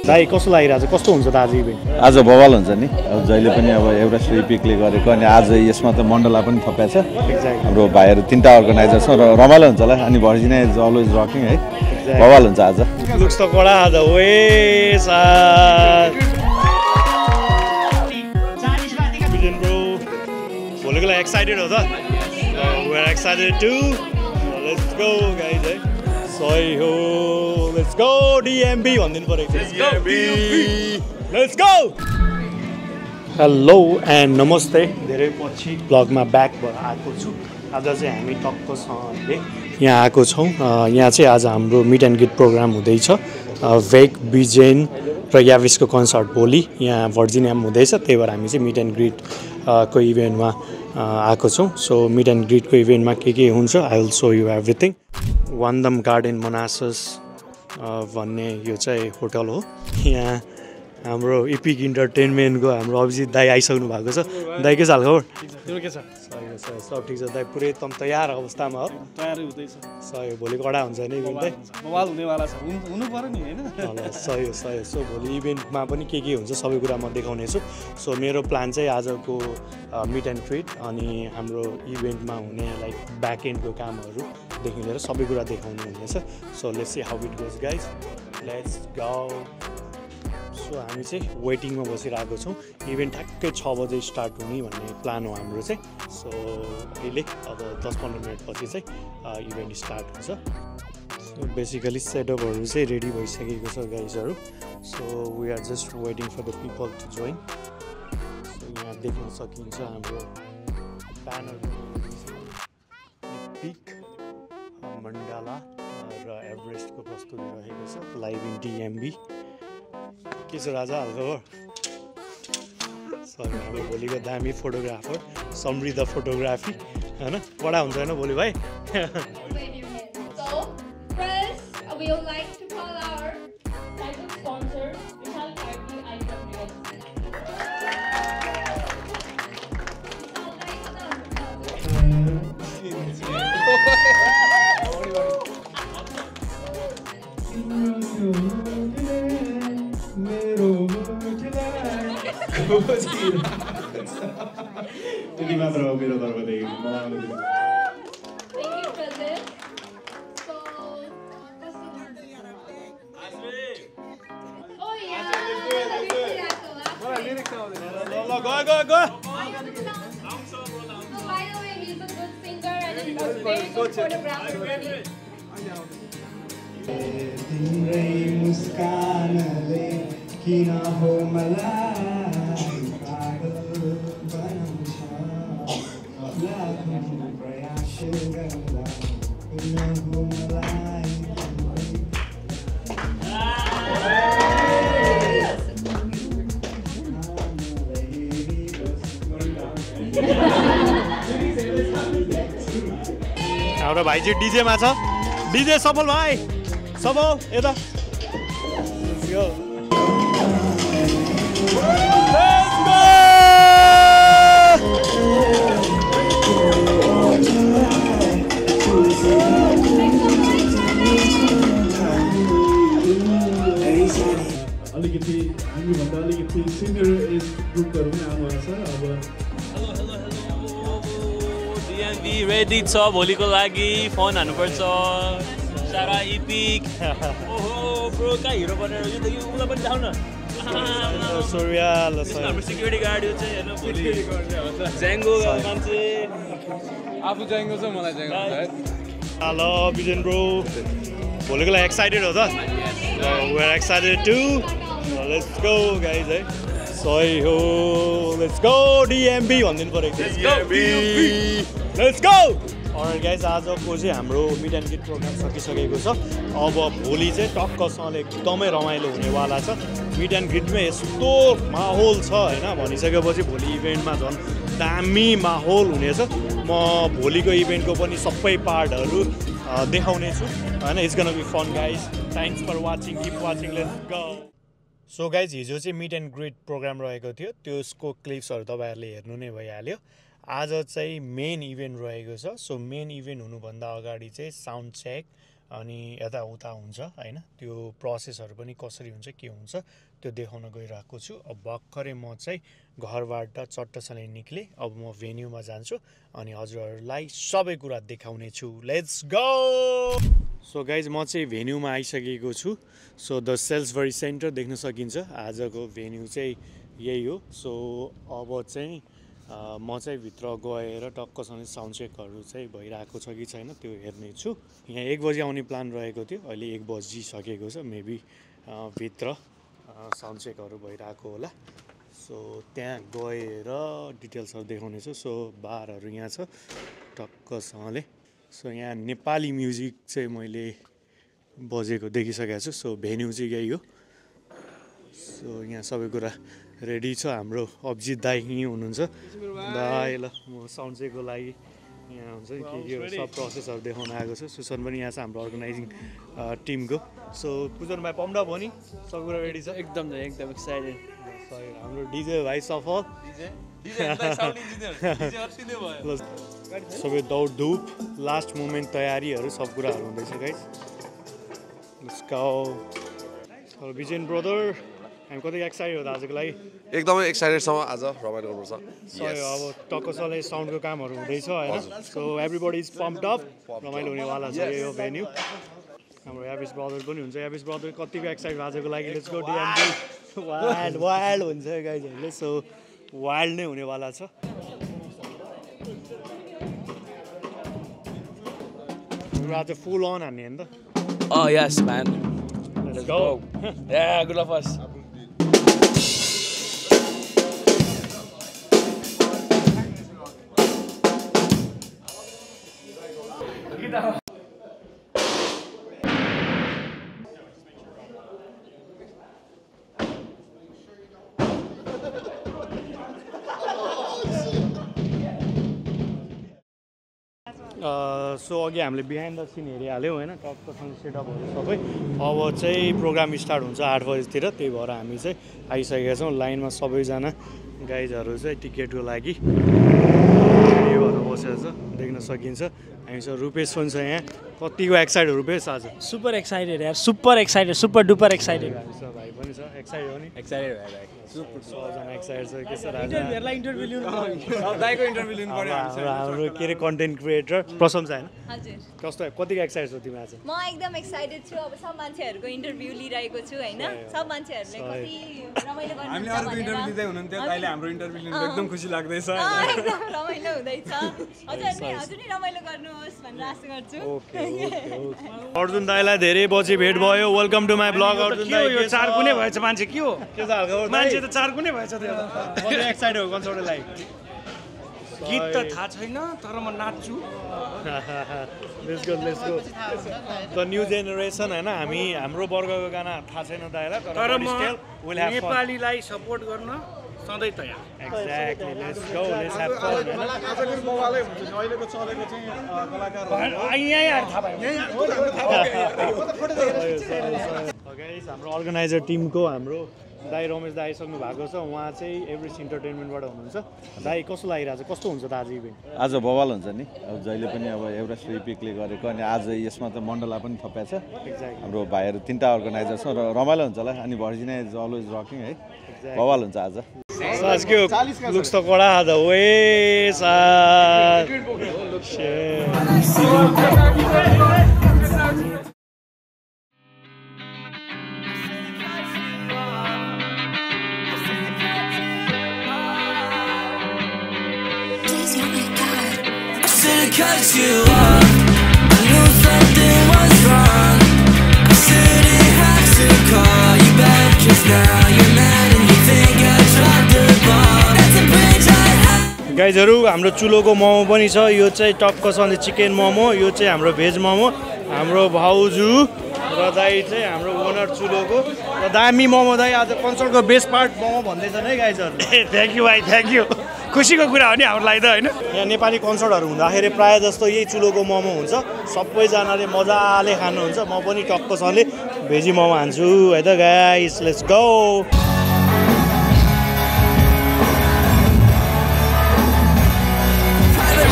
दाइ कस्तो लागिरहेछ कस्तो हुन्छ त आज इभेन्ट आज बवाल हुन्छ नि अब जहिले पनि अब एभरेस्ट रिपिकले गरेको अनि आज यसमा त मण्डला पनि थपेछ हाम्रो भाइहरू तीनटा अर्गनाइजर छ र रमाइलो हुन्छ होला अनि भर्जिना इज अलवेज रकिङ है बवाल हुन्छ आज लुक्स त कडा आज ओए सार बिजन ब्रो भोलिको लागि एक्साइटेड हो त we are excited to let's go guys है सही हो लेट्स गो DMB भन्दिनु पर्यो लेट्स गो हेलो एन्ड नमस्ते धेरै पछि ब्लगमा ब्याक भएर आएको छु आज चाहिँ हामी टक्कसँगले यहाँ आएको छौँ यहाँ चाहिँ आज हाम्रो मिट एन्ड ग्रिट प्रोग्राम हुँदैछ वेक बिजेन र याविसको कन्सर्ट भोलि यहाँ भर्जिनियामा हुँदैछ त्यही भएर हामी चाहिँ मिट एन्ड ग्रिट को इभेन्टमा आएको छौँ सो मिट एन्ड ग्रिटको इभेन्टमा के हुन्छ I will show you everything वान्दम गार्डन मनासस भन्ने यो चाहिँ होटल हो यहाँ हाम्रो इपिक इन्टरटेनमेन्टको हाम्रो अभिजित दाई आइसक्नु भएको छ दाई के छ हालखबर तिम्रो के छ सब ठिक छ दाई पुरै एकदम तयार अवस्थामा हो तयारी हुँदैछ सही भोलि कडा हुन्छ नि इभेन्ट चाहिँ बवाल हुनेवाला छ हुनु पर्यो नि होइन सही हो सो भोलि इभेन्टमा पनि के हुन्छ सबै कुरा म देखाउनेछु सो मेरो प्लान चाहिँ आजको मिट एन्ड ग्रिट अनि हाम्रो इभेन्टमा हुने लाइक ब्याक एन्डको कामहरूदेखि लिएर सबै कुरा देखाउनु हुनेछ so let's see how it goes guys let's go so हामी चाहिँ वेटिङमा बसिरहेको छौँ इभेन्ट ठ्याक्कै 6 बजे स्टार्ट हुने भन्ने प्लान हो हाम्रो चाहिँ सो अहिले अब 10-15 मिनटपछि चाहिँ इभेन्ट स्टार्ट हुन्छ सो बेसिकली सेटअपहरू चाहिँ रेडी भइसकेको छ गाइजहरू so we are just waiting for the people to join so यहाँ देख्न सकिन्छ हाम्रो ब्यानर पिक मण्डला र एभरेस्टको प्रस्तुति रहेको छ लाइभ इन DMB के छ राजा हालखबर सरी हाम्रो भोलिको दामी फोटोग्राफर समृद्ध फोटोग्राफी होइन कडा हुन्छ होइन भोलि भाइ त्यति मात्र हो मेरो तर्फदेखि तिम्रै मुस्कानले किन हो मलाई पागल बनाउँछ लाखौँ प्रयास गर्दा किन हो मलाई हाम्रो भाइ चाहिँ डिजेमा छ डिजे सफल भाइ सफल यता अलिकति हामीभन्दा अलिकति सिनियर एज ग्रुपहरू पनि आउनुभएको छ अब DMB रेडी छ भोलिको लागि फोन हान्नुपर्छ सारा इपिक ओहो ब्रो कहाँ हिरो बनेर यो त यो उसलाई पनि देखाउन सूर्य हाम्रो सिक्युरिटी गार्ड यो चाहिँ हेर्नु भोलि ज्याङ्गो मान्छे आफू ज्याङ्गो छ मलाई ज्याङ्गो है हेलो बिजन ब्रो भोलिको लागि एक्साइटेड हो त we are excited to let's go guys है सही हो लेट्स गो DMB भन्दिनु पर्यो लेट्स गो अलराइट गाइज आजको चाहिँ हाम्रो मिट एन्ड ग्रिट प्रोग्राम सकिसकेको छ अब भोलि चाहिँ टक्कसँगले एकदमै रमाइलो हुनेवाला छ मिट एन्ड ग्रिटमै यस्तो माहौल छ होइन भनिसकेपछि भोलि इभेन्टमा झन् दामी माहौल हुनेछ म भोलिको इभेन्टको पनि सबै पार्टहरू देखाउने छु होइन it's gonna be fun guys thanks for watching keep watching let's go so guys हिजो चाहिँ मिट एन्ड ग्रिट प्रोग्राम रहेको थियो त्यसको क्लिप्सहरू तपाईँहरूले हेर्नु नै भइहाल्यो आज चाहिँ मेन इभेन्ट रहेको छ सो मेन इभेन्ट हुनुभन्दा अगाडि चाहिँ साउन्ड चेक अनि यताउता हुन्छ हैन त्यो प्रोसेसहरू पनि कसरी हुन्छ के हुन्छ त्यो देखाउन गइरहेको छु अब भर्खरै म चाहिँ घरबाट चट्टसले निक्ले अब म भेन्यूमा जान्छु अनि हजुरहरूलाई सबै कुरा देखाउने छु लेट्स गो सो गाइज म चाहिँ भेन्यूमा आइसकेको छु सो द सेल्सबरी सेन्टर देख्न सकिन्छ आजको भेन्यू चाहिँ यही हो सो अब चाहिँ म चाहिँ भित्र गएर टक्कसँग साउन्ड चेकहरू चाहिँ भइरहेको छ कि छैन त्यो हेर्ने छु यहाँ 1 बजी आउने प्लान रहेको थियो अहिले 1 बजिसकेको छ मेबी भित्र साउन्ड चेकहरू भइरहेको होला सो त्यहाँ गएर डिटेल्सहरू देखाउने छु सो बारहरू यहाँ छ टक्कसँगले सो यहाँ नेपाली म्युजिक चाहिँ मैले बजेको देखिसकेको छु सो भेन्यू चाहिँ यही हो सो यहाँ सबै कुरा रेडी छ हाम्रो अभिजित दाई यहीँ हुनुहुन्छ दाई ल म साउन्ड चेकको लागि यहाँ हुन्छ के सब प्रोसेसहरू देखाउन आएको छ सुसन पनि यहाँ छ हाम्रो अर्गनाइजिङ टिमको सो पुजन भाइ पम्ड भयो नि सब कुरा रेडी छ एकदम एक्साइटेड हाम्रो डिजे भाइ सफल सबै दौड धुप लास्ट मोमेन्ट तयारीहरू सब कुराहरू हुँदैछ guys let's go vision brother हामी कति एक्साइटेड हो त आजको लागि एकदमै एक्साइटेड छौँ आज रमाइलो गर्नुपर्छ अब टक्कसले साउन्डको कामहरू हुँदैछ होइन so everybody is pumped up रमाइलो हुनेवाला छ यो भेन्यू हाम्रो याबिस ब्रदर पनि हुन्छ याबिस ब्रदर कतिको एक्साइटेड आजको लागि लेट्स गो डिएमडी वाइल्ड वाइल्ड हुन्छ गाइजहरूले सो वाइल्ड नै हुनेवाला छ आज फुल अन हान्ने होइन त Oh yes, man. Let's go. Yeah, good luck us. So अघि हामीले बिहाइन्ड द सिन हेरिहाल्यौँ होइन टक्कसँग सेटअपहरू सबै अब चाहिँ प्रोग्राम स्टार्ट हुन्छ 8 बजीतिर त्यही भएर हामी चाहिँ आइसकेका छौँ लाइनमा सबैजना गाइजहरू चाहिँ टिकटको लागि यो भएर बसेको छ देख्न सकिन्छ हामीसँग रुपेश पनि छ यहाँ कतिको एक्साइटेड रुपेश आज सुपर एक्साइटेड यार सुपर डुपर एक्साइटेड भाइ पनि छ एक्साइटेड हो नि Excited भाइ सबजना एक्साइटेड छ के छ राजा इन्टरभ्यू लिनु सबैको इन्टरभ्यू लिनु पर्यो हाम्रो के अरे कन्टेन्ट क्रिएटर प्रशंसा होइन हजुर कस्तो कतिको एक्साइटेड छौ तिमी आज म एकदम एक्साइटेड छु अब सब मान्छेहरूको इन्टरभ्यु लिइरहेको छु हैन सब मान्छेहरूले कति रमाइलो गर्नुहुन्छ हामीले अरूको इन्टरभ्यु लिँदै हुनुहुन्थ्यो अहिले हाम्रो इन्टरभ्यु लिनु एकदम खुसी लाग्दैछ एकदम रमाइलो हुँदैछ हजुर नि रमाइलो गर्नुहोस् भनेर आशा गर्छु ओके अर्जुन दाइलाई धेरै पछि भेट भयो welcome to my blog Arjun दाइ यो चार कुनै भएछ मान्छे के हो के छ हालखबर मान्छे त चार कुनै भएछ त्यो कति एक्साइटेड हो कन्सर्टको लागि गीत त थाहा छैन तर म नाच्छु let's go the new generation हैन हाम्रो वर्गको गाना थाहा छैन दाइलाई तर म स्टिल विल ह्याभ फन नेपालीलाई सपोर्ट गर्न सधैँ तयार exactly let's go let's have fun हैन आजको मोबाइलै हुन्छ नि अहिलेको चलेको चाहिँ कलाकार यहीँ आएर थाहा भयो गाइस हाम्रो अर्गनाइजर टिमको हाम्रो दाइ रमेश दाइ आइसक्नु भएको छ उहाँ चाहिँ एभरेस्ट इन्टरटेनमेन्टबाट हुनुहुन्छ दाइ कस्तो लागिरहेको छ कस्तो हुन्छ त आज इभेन्ट आज बवाल हुन्छ नि अब जहिले पनि अब एभरेस्ट रिपिकले गरेको अनि आज यसमा त मण्डला पनि थपेको छ हाम्रो भाइहरू 3टा अर्गनाइजर छ र रमाइलो हुन्छ होला अनि भर्जिना इज अलवेज रकिङ है बवाल हुन्छ आज साज के लुक्स त कडा आज ओए साज Cut you off. I knew something was wrong. I shouldn't have to call you back, 'cause now you're mad and you think I dropped the ball. That's a bridge I have. गाइजहरू हाम्रो चुलोको मोमो पनि छ यो चाहिँ टक्कसँग chicken momo यो चाहिँ हाम्रो veg momo हाम्रो भाउजू र दाई चाहिँ हाम्रो ओनर चुलोको र दामी मोमो दाई आज कन्सर्टको बेस्ट पार्ट मोमो भन्दैछन् है गाइजहरू थ्याङ्क यू भाइ थ्याङ्क यू खुसीको कुरा हो नि हाम्रो लागि त होइन यहाँ नेपाली कन्सर्टहरू हुँदाखेरि प्रायः जस्तो यही चुलोको मोमो हुन्छ सबैजनाले मजाले खानुहुन्छ म पनि टक्कसँगले भेजी मोमो हान्छु है त guys let's go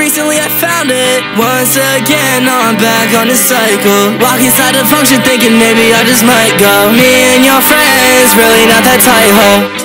recently I found it. Once again, now I'm back on the cycle. Walk inside the function thinking maybe I just might go. Me and your friends, really not that tight, huh?